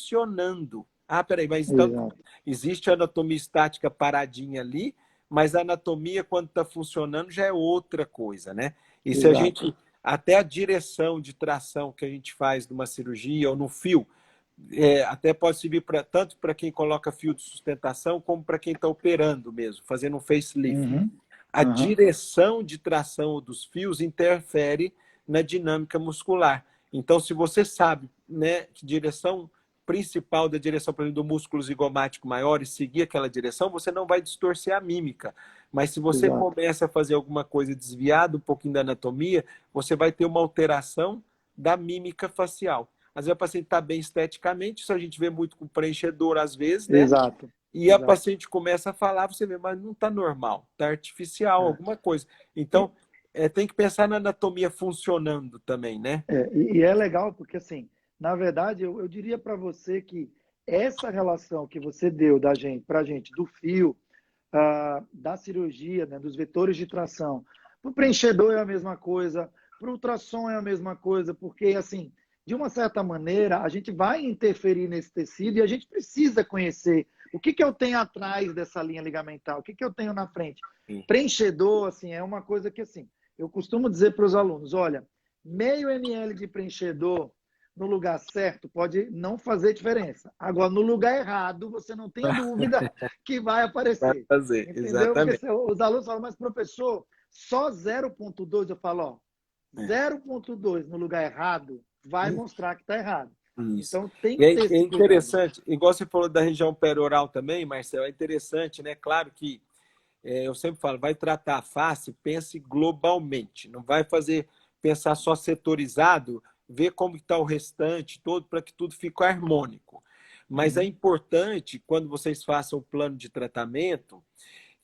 funcionando. Ah, peraí, mas então Exato, existe a anatomia estática paradinha ali, mas a anatomia, quando está funcionando, já é outra coisa, né? E se a exato. gente, até a direção de tração que a gente faz numa cirurgia ou no fio, até pode servir tanto para quem coloca fio de sustentação, como para quem está operando mesmo, fazendo um facelift. Uhum. A Uhum. direção de tração dos fios interfere na dinâmica muscular. Então, se você sabe, né, que direção principal da direção, por exemplo, do músculo zigomático maior e seguir aquela direção, você não vai distorcer a mímica. Mas se você Exato. começa a fazer alguma coisa desviada um pouquinho da anatomia, você vai ter uma alteração da mímica facial. Às vezes a paciente está bem esteticamente, isso a gente vê muito com preenchedor às vezes, né? Exato. E a Exato. paciente começa a falar, você vê, mas não está normal, está artificial, É. alguma coisa. E, Então, tem que pensar na anatomia funcionando também, né? e é legal porque, assim, na verdade, eu diria para você que essa relação que você deu da gente, para a gente, do fio, da cirurgia, né, dos vetores de tração, para o preenchedor é a mesma coisa, para o ultrassom é a mesma coisa, porque, assim, de uma certa maneira, a gente vai interferir nesse tecido e a gente precisa conhecer o que, que eu tenho atrás dessa linha ligamentar, o que, que eu tenho na frente. Sim. Preenchedor, assim, é uma coisa que, assim, eu costumo dizer para os alunos, olha, meio ml de preenchedor no lugar certo pode não fazer diferença. Agora, no lugar errado, você não tenha dúvida que vai Vai aparecer. fazer, Entendeu? Porque exatamente. os alunos falam, mas professor, só 0,2, eu falo, ó, 0,2 no lugar errado vai mostrar que está errado. Isso. Então tem E que ter é esse cuidado. interessante, igual você falou da região perioral também, Marcelo, é interessante, né? Claro que eu sempre falo, vai tratar a face, pense globalmente, não vai fazer pensar só setorizado, ver como está o restante todo para que tudo fique harmônico. Mas é Uhum. importante, quando vocês façam o plano de tratamento,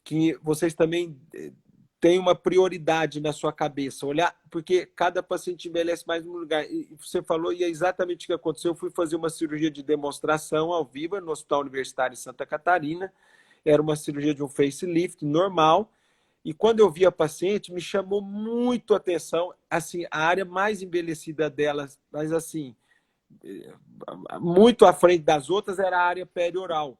que vocês também tenham uma prioridade na sua cabeça, olhar, porque cada paciente envelhece mais num lugar. E você falou, e é exatamente o que aconteceu. Eu fui fazer uma cirurgia de demonstração ao vivo no Hospital Universitário de Santa Catarina. Era uma cirurgia de um facelift normal. E quando eu vi a paciente, me chamou muito a atenção, assim, a área mais envelhecida dela, mas assim, muito à frente das outras, era a área perioral.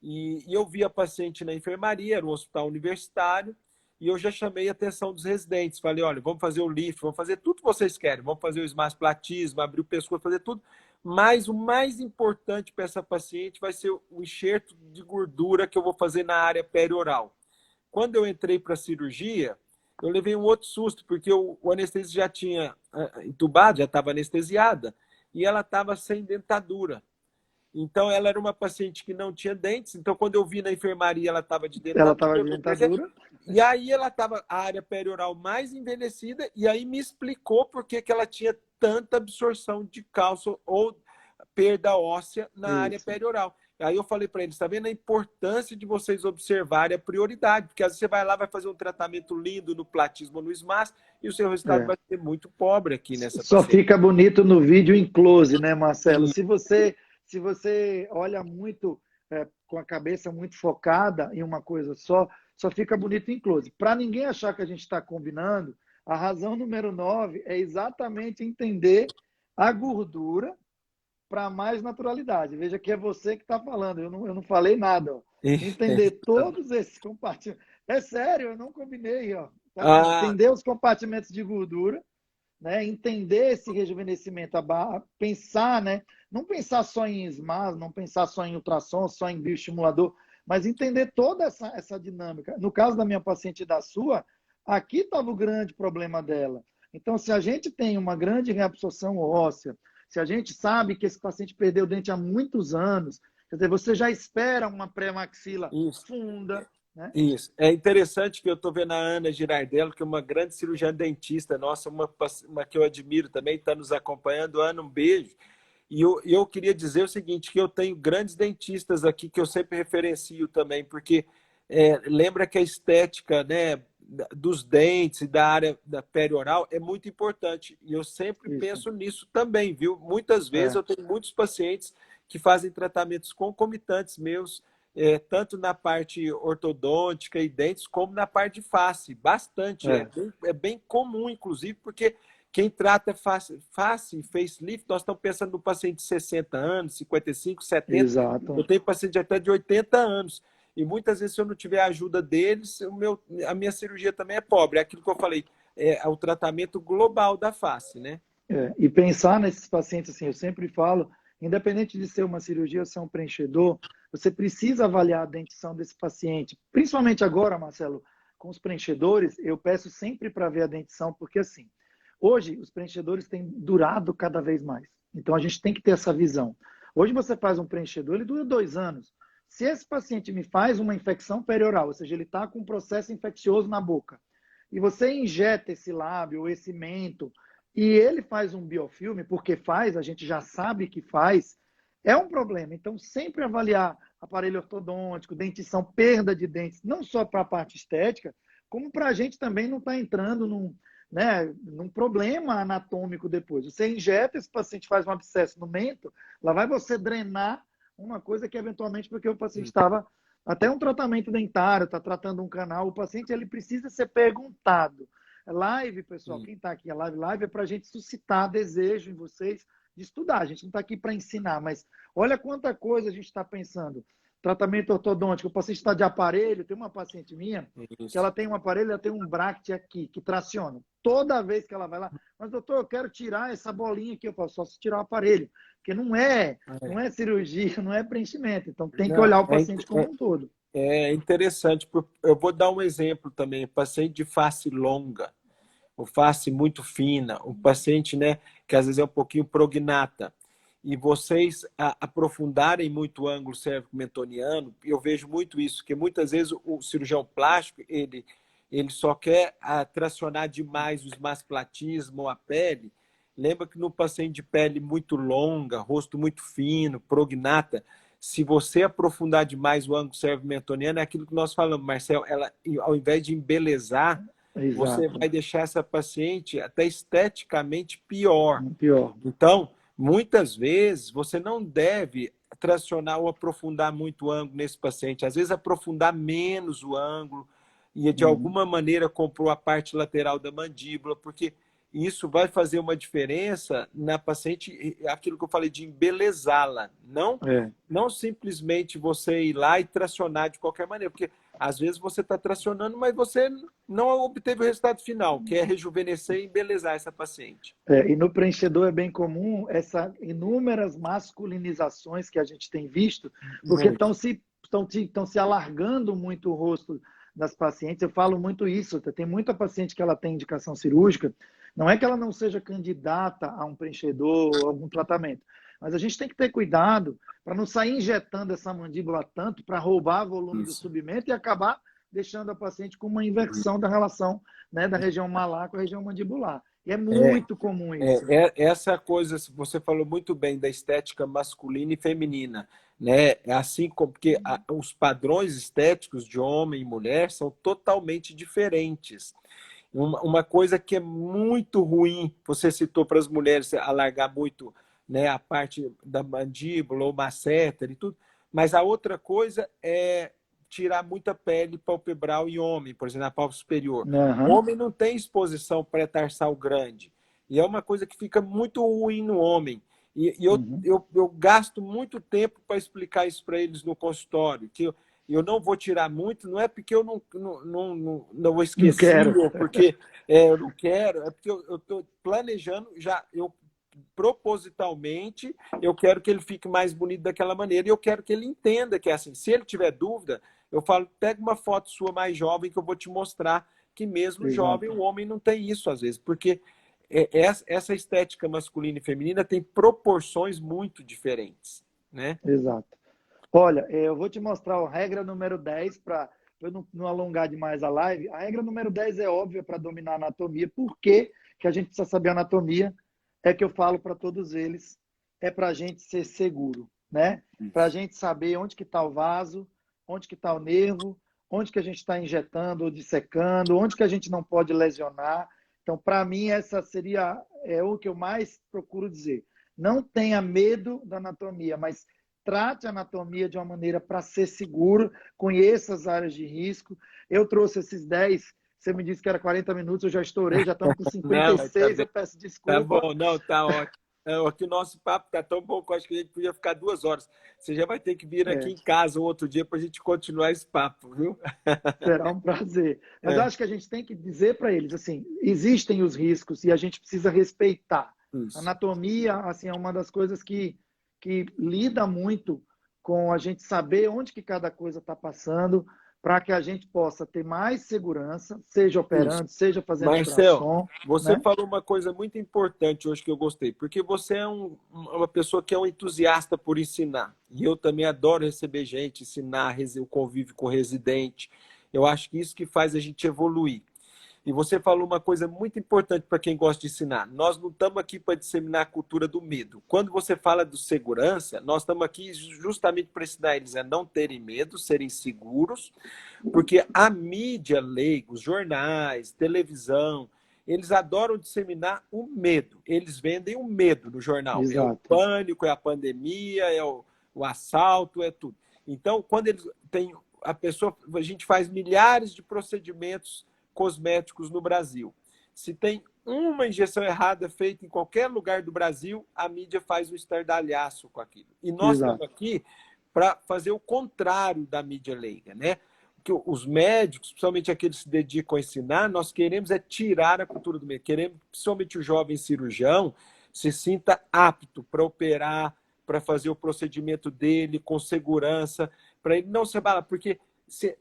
E eu vi a paciente na enfermaria, era um hospital universitário, e eu já chamei a atenção dos residentes. Falei, olha, vamos fazer o lift, vamos fazer tudo que vocês querem, vamos fazer o esmasplatismo, abrir o pescoço, fazer tudo. Mas o mais importante para essa paciente vai ser o enxerto de gordura que eu vou fazer na área perioral. Quando eu entrei para a cirurgia, eu levei um outro susto, porque o anestesista já tinha entubado, já estava anestesiada, e ela estava sem dentadura. Então, ela era uma paciente que não tinha dentes. Então, quando eu vi na enfermaria, ela estava de Ela dentadura. estava Eu de pensei, dentadura. e aí ela estava a área perioral mais envelhecida, e aí me explicou por que ela tinha tanta absorção de cálcio ou perda óssea na área Isso. perioral. Aí eu falei para eles, está vendo a importância de vocês observarem a prioridade, porque às vezes você vai lá, vai fazer um tratamento lindo no platismo ou no SMAS, e o seu resultado É. vai ser muito pobre aqui nessa Só paciente. fica bonito no vídeo em close, né, Marcelo? E, Se você olha muito com a cabeça muito focada em uma coisa só fica bonito em close. Para ninguém achar que a gente está combinando, a razão número 9 é exatamente entender a gordura para mais naturalidade. Veja que é você que está falando, eu não falei nada. Ó. Entender todos esses compartimentos. É sério, eu não combinei. Ó. Tá? Entender os compartimentos de gordura, né? Entender esse rejuvenescimento, pensar, né? Não pensar só em SMAS, não pensar só em ultrassom, só em bioestimulador, mas entender toda essa dinâmica. No caso da minha paciente e da sua, aqui estava o grande problema dela. Então, se a gente tem uma grande reabsorção óssea, se a gente sabe que esse paciente perdeu o dente há muitos anos, quer dizer, você já espera uma pré-maxila funda, né? Isso. É interessante que eu estou vendo a Ana Girardello, que é uma grande cirurgiã dentista, nossa, uma que eu admiro também, está nos acompanhando. Ana, um beijo. E eu queria dizer o seguinte, que eu tenho grandes dentistas aqui que eu sempre referencio também, porque lembra que a estética, né, dos dentes e da área da perioral é muito importante. E eu sempre penso nisso também, viu? Muitas vezes eu tenho muitos pacientes que fazem tratamentos concomitantes meus, tanto na parte ortodôntica e dentes, como na parte de face. Bastante. É bem comum, inclusive, porque quem trata face e facelift, nós estamos pensando no paciente de 60 anos, 55, 70. Exato. Eu tenho paciente até de 80 anos. E muitas vezes, se eu não tiver a ajuda deles, a minha cirurgia também é pobre. É aquilo que eu falei, é o tratamento global da face, né? E pensar nesses pacientes, assim, eu sempre falo, independente de ser uma cirurgia ou ser um preenchedor, você precisa avaliar a dentição desse paciente. Principalmente agora, Marcelo, com os preenchedores, eu peço sempre para ver a dentição, porque assim, hoje os preenchedores têm durado cada vez mais. Então a gente tem que ter essa visão. Hoje você faz um preenchedor, ele dura 2 anos. Se esse paciente me faz uma infecção perioral, ou seja, ele está com um processo infeccioso na boca, e você injeta esse lábio ou esse mento, e ele faz um biofilme, porque faz, a gente já sabe que faz, é um problema. Então, sempre avaliar aparelho ortodôntico, dentição, perda de dentes, não só para a parte estética, como para a gente também não estar entrando num problema anatômico depois. Você injeta, esse paciente faz um abscesso no mento, lá vai você drenar uma coisa que eventualmente, porque o paciente estava até um tratamento dentário, está tratando um canal, o paciente ele precisa ser perguntado. Live, pessoal, quem está aqui, a live é para a gente suscitar desejo em vocês de estudar. A gente não está aqui para ensinar, mas olha quanta coisa a gente está pensando. Tratamento ortodôntico, o paciente está de aparelho, tem uma paciente minha que ela tem um aparelho, ela tem um bracket aqui, que traciona. Toda vez que ela vai lá, mas doutor, eu quero tirar essa bolinha aqui, eu falo, só se tirar o aparelho, porque não é cirurgia, não é preenchimento, então tem que olhar o paciente como um todo. É interessante, eu vou dar um exemplo também, paciente de face longa, ou face muito fina, o paciente, né, que às vezes é um pouquinho prognata, e vocês aprofundarem muito o ângulo cérvico-mentoniano, eu vejo muito isso, que muitas vezes o cirurgião plástico, ele só quer tracionar demais os masplatismo ou a pele. Lembra que no paciente de pele muito longa, rosto muito fino, prognata, se você aprofundar demais o ângulo cérvico-mentoniano, é aquilo que nós falamos, Marcelo, ela, ao invés de embelezar, você vai deixar essa paciente até esteticamente pior. Então, muitas vezes, você não deve tracionar ou aprofundar muito o ângulo nesse paciente. Às vezes, aprofundar menos o ângulo e, de alguma maneira, compor a parte lateral da mandíbula, porque isso vai fazer uma diferença na paciente, aquilo que eu falei de embelezá-la, não simplesmente você ir lá e tracionar de qualquer maneira, porque às vezes você está tracionando, mas você não obteve o resultado final, que é rejuvenescer e embelezar essa paciente. E no preenchedor é bem comum essas inúmeras masculinizações que a gente tem visto, porque estão se alargando muito o rosto das pacientes. Eu falo muito isso, tem muita paciente que ela tem indicação cirúrgica, não é que ela não seja candidata a um preenchedor ou algum tratamento, mas a gente tem que ter cuidado para não sair injetando essa mandíbula tanto para roubar volume do submento e acabar deixando a paciente com uma inversão da relação, né, da região malar com a região mandibular. E é muito comum isso. Essa coisa, você falou muito bem da estética masculina e feminina, né? Assim como porque os padrões estéticos de homem e mulher são totalmente diferentes. Uma coisa que é muito ruim, você citou para as mulheres alargar muito, né, a parte da mandíbula ou masseter e tudo, Mas a outra coisa é tirar muita pele palpebral em homem, por exemplo, na pálpebra superior. O Aham, homem não tem exposição pré-tarsal grande. E é uma coisa que fica muito ruim no homem. E uhum. eu gasto muito tempo para explicar isso para eles no consultório, que eu não vou tirar muito, não é porque eu não Não esqueci, quero. ou porque eu não quero, é porque eu estou planejando, já eu propositalmente, eu quero que ele fique mais bonito daquela maneira, e eu quero que ele entenda que é assim, se ele tiver dúvida, eu falo, pega uma foto sua mais jovem que eu vou te mostrar que mesmo jovem, Exato, o homem não tem isso às vezes, porque essa estética masculina e feminina tem proporções muito diferentes, né? exato. Olha, eu vou te mostrar a regra número 10 para eu não alongar demais a live. A regra número 10 é óbvia para dominar a anatomia. Por que que a gente precisa saber a anatomia? É que eu falo para todos eles, é para a gente ser seguro, né? Para a Isso. gente saber onde que está o vaso, onde que está o nervo, onde que a gente está injetando ou dissecando, onde que a gente não pode lesionar. Então, para mim, essa seria o que eu mais procuro dizer. Não tenha medo da anatomia, mas trate a anatomia de uma maneira para ser seguro, conheça as áreas de risco. Eu trouxe esses 10, você me disse que era 40 minutos, eu já estourei, já estamos com Não, mas tá 56, bem. eu peço Tá desculpa. bom, não, tá ótimo. Não, aqui o nosso papo tá tão bom que eu acho que a gente podia ficar 2 horas. Você já vai ter que vir aqui É, em casa um outro dia para a gente continuar esse papo, viu? será um prazer. Mas eu É, acho que a gente tem que dizer para eles assim, existem os riscos e a gente precisa respeitar. isso. Anatomia, assim, é uma das coisas que lida muito com a gente saber onde que cada coisa está passando, para que a gente possa ter mais segurança, seja Isso. operando, seja fazendo Marcel, ultrassom, você né? falou uma coisa muito importante hoje que eu gostei, porque você é uma pessoa que é um entusiasta por ensinar. E eu também adoro receber gente, ensinar, o convívio com o residente. Eu acho que isso que faz a gente evoluir. E você falou uma coisa muito importante para quem gosta de ensinar. Nós não estamos aqui para disseminar a cultura do medo. Quando você fala de segurança, nós estamos aqui justamente para ensinar eles a não terem medo, serem seguros, porque a mídia leiga, os jornais, televisão, eles adoram disseminar o medo. Eles vendem o medo no jornal. É o Exato, pânico, é a pandemia, é o assalto, é tudo. Então, quando eles têm a gente faz milhares de procedimentos cosméticos no Brasil. Se tem uma injeção errada feita em qualquer lugar do Brasil, a mídia faz um estardalhaço com aquilo. E nós estamos exato. aqui para fazer o contrário da mídia leiga, né? Que os médicos, principalmente aqueles que se dedicam a ensinar, nós queremos é tirar a cultura do medo. Queremos, principalmente o jovem cirurgião, se sinta apto para operar, para fazer o procedimento dele com segurança, para ele não se abalar, porque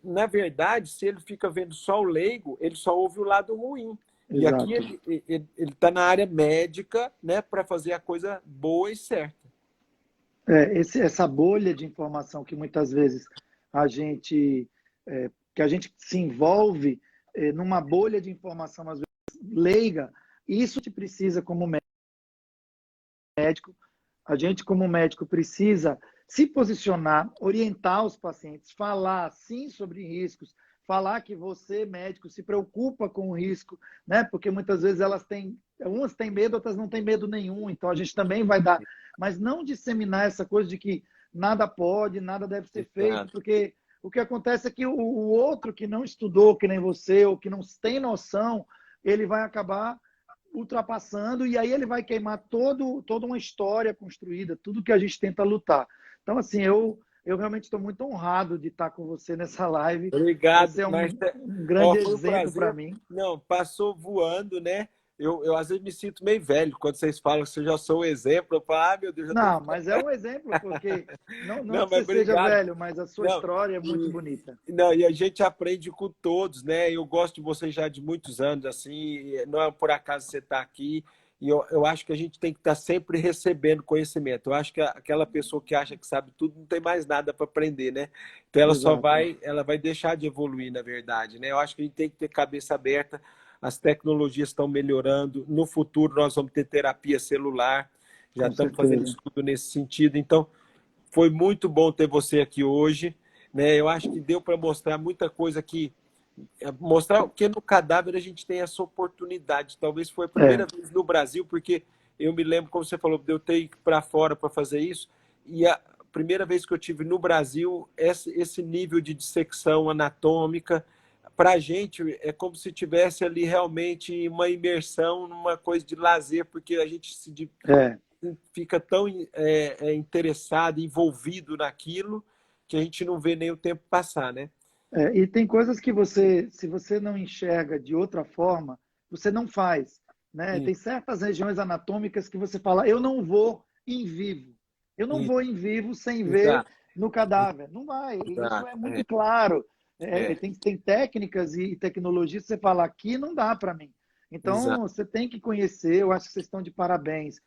na verdade, se ele fica vendo só o leigo, ele só ouve o lado ruim. E aqui Exato. ele está na área médica, né, para fazer a coisa boa e certa. Essa bolha de informação que muitas vezes a gente, que a gente se envolve numa bolha de informação, às vezes, leiga, isso te precisa como médico, a gente como médico precisa se posicionar, orientar os pacientes, falar sim sobre riscos, falar que você, médico, se preocupa com o risco, né? Porque muitas vezes umas têm medo, outras não têm medo nenhum, então a gente também vai dar, mas não disseminar essa coisa de que nada pode, nada deve ser feito, Exato. porque o que acontece é que o outro que não estudou, que nem você, ou que não tem noção, ele vai acabar ultrapassando e aí ele vai queimar toda uma história construída, tudo que a gente tenta lutar. Então, assim, eu realmente estou muito honrado de estar com você nessa live. Obrigado, Você é Marcelo. um Ó, grande foi um exemplo para prazer. mim. Não, passou voando, né? Eu às vezes me sinto meio velho quando vocês falam que eu já sou um exemplo. Eu falo, ah, meu Deus, já estou Não, ficando. mas é um exemplo, porque não Não, que mas você seja obrigado. velho, mas a sua Não, história é muito e, bonita. não, e a gente aprende com todos, né? Eu gosto de você já de muitos anos, assim, não é por acaso você está aqui. E eu acho que a gente tem que estar sempre recebendo conhecimento. Eu acho que aquela pessoa que acha que sabe tudo não tem mais nada para aprender, né? Então Exato, ela vai deixar de evoluir, na verdade, né? Eu acho que a gente tem que ter cabeça aberta. As tecnologias estão melhorando. No futuro nós vamos ter terapia celular. Já com estamos fazendo certeza. estudo nesse sentido. Então, foi muito bom ter você aqui hoje, né? Eu acho que deu para mostrar muita coisa aqui, mostrar que no cadáver a gente tem essa oportunidade. Talvez foi a primeira É, vez no Brasil, porque eu me lembro, como você falou, de eu ter ido para fora para fazer isso, e primeira vez que eu tive no Brasil esse nível de dissecção anatômica. Para a gente é como se tivesse ali realmente uma imersão numa coisa de lazer, porque a gente É, fica tão interessado, envolvido naquilo, que a gente não vê nem o tempo passar, né? e tem coisas que você, se você não enxerga de outra forma, você não faz, né? Isso, Tem certas regiões anatômicas que você fala, eu não vou em vivo. Eu não isso, vou em vivo sem ver exato, no cadáver. Não vai. Isso exato, é muito claro. é, Tem técnicas e tecnologias que você fala, aqui não dá para mim. Então, exato. você tem que conhecer, eu acho que vocês estão de parabéns.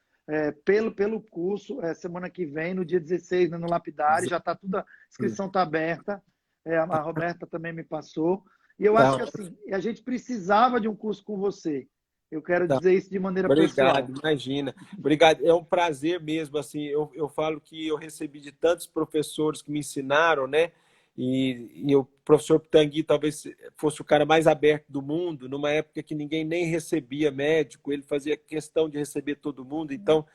Pelo curso, semana que vem, no dia 16, né, no Lapidário, já está tudo, a inscrição está aberta. A Roberta também me passou. E eu acho Tá, que assim, a gente precisava de um curso com você. Eu quero tá. dizer isso de maneira Obrigado, pessoal. imagina. Obrigado, é um prazer mesmo, assim, eu falo que eu recebi de tantos professores que me ensinaram, né? E o professor Pitangui talvez fosse o cara mais aberto do mundo, numa época que ninguém nem recebia médico, ele fazia questão de receber todo mundo, então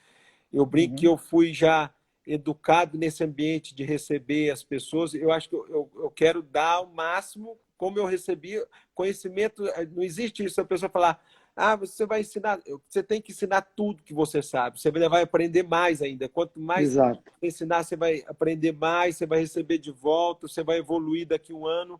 eu brinco que Uhum. eu fui já educado nesse ambiente de receber as pessoas. Eu acho que eu quero dar o máximo, como eu recebi conhecimento. Não existe isso, a pessoa falar, ah, você vai ensinar, você tem que ensinar tudo que você sabe. Você vai aprender mais ainda. Quanto mais Exato. ensinar, você vai aprender mais, você vai receber de volta, você vai evoluir daqui a um ano.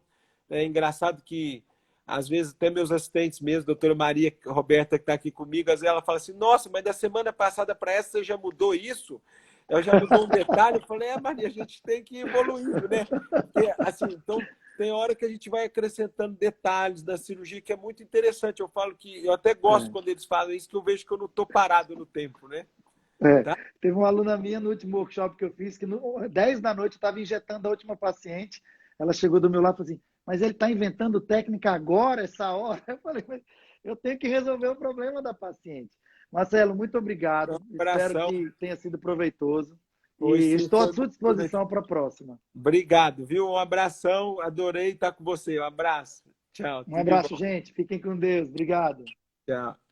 É engraçado que às vezes até meus assistentes mesmo, a doutora Maria Roberta, que está aqui comigo, às vezes ela fala assim, nossa, mas da semana passada para essa você já mudou isso? Ela já mudou um detalhe? Eu falei, Maria, a gente tem que ir evoluindo, né? Porque, assim, então, tem hora que a gente vai acrescentando detalhes da cirurgia que é muito interessante. Eu falo que, eu até gosto É. quando eles falam isso, que eu vejo que eu não estou parado no tempo, né? É. Tá? Teve uma aluna minha no último workshop que eu fiz, que no 10 da noite eu estava injetando a última paciente. Ela chegou do meu lado e falou assim, mas ele está inventando técnica agora, essa hora? Eu falei, mas eu tenho que resolver o problema da paciente. Marcelo, muito Um obrigado. Espero abração. que tenha sido proveitoso. Foi E sim, estou à foi sua muito disposição para a próxima. obrigado, viu? Um abração, adorei estar com você. Um abraço. Tchau, Um tudo de abraço, bom. gente. Fiquem com Deus. Obrigado. Tchau.